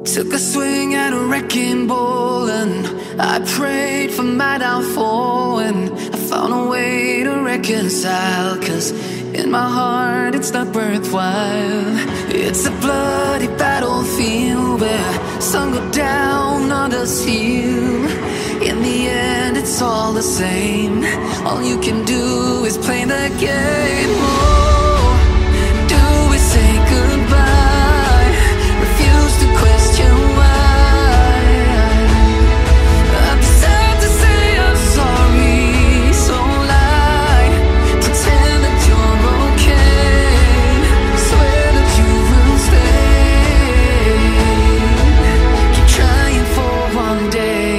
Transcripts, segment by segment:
Took a swing at a wrecking ball and I prayed for my downfall, and I found a way to reconcile, 'cause in my heart it's not worthwhile. It's a bloody battlefield where some go down, others heal. In the end it's all the same. All you can do is play the game. Oh, do we say goodbye? Refuse to question why. I'm sad to say I'm sorry, so lie. Pretend that you're okay. Swear that you will stay. Keep trying for one day.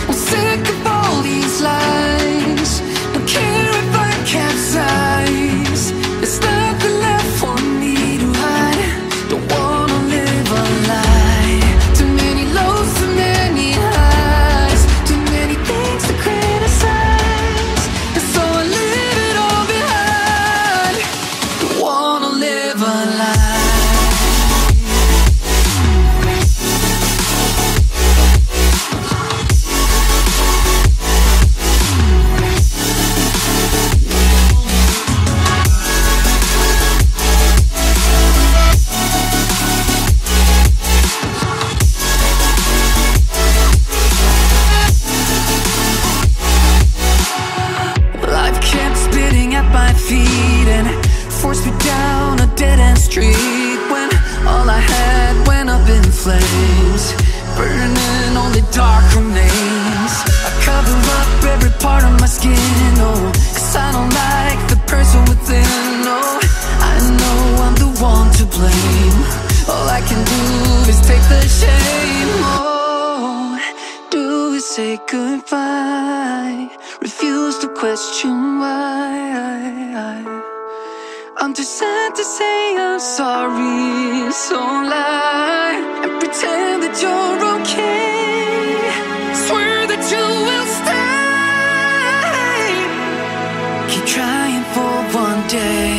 I'm sick of all these lies. Don't care if I capsize. There's nothing left for me to hide. Don't wanna live a lie. Too many lows, too many highs. Too many things to criticize. And so I leave it all behind. Don't wanna live a lie. Life kept spitting at my feet and forced me down a dead-end street, when all I had went up in flames, burning only dark remains. I cover up every part of my skin, oh, 'cause I don't like the person within. Oh, I know I'm the one to blame. All I can do is take the shame. Oh, do we say goodbye? Refuse to question why. I'm too sad to say I'm sorry, so lie and pretend that you're okay. Swear that you will stay. Keep trying for one day.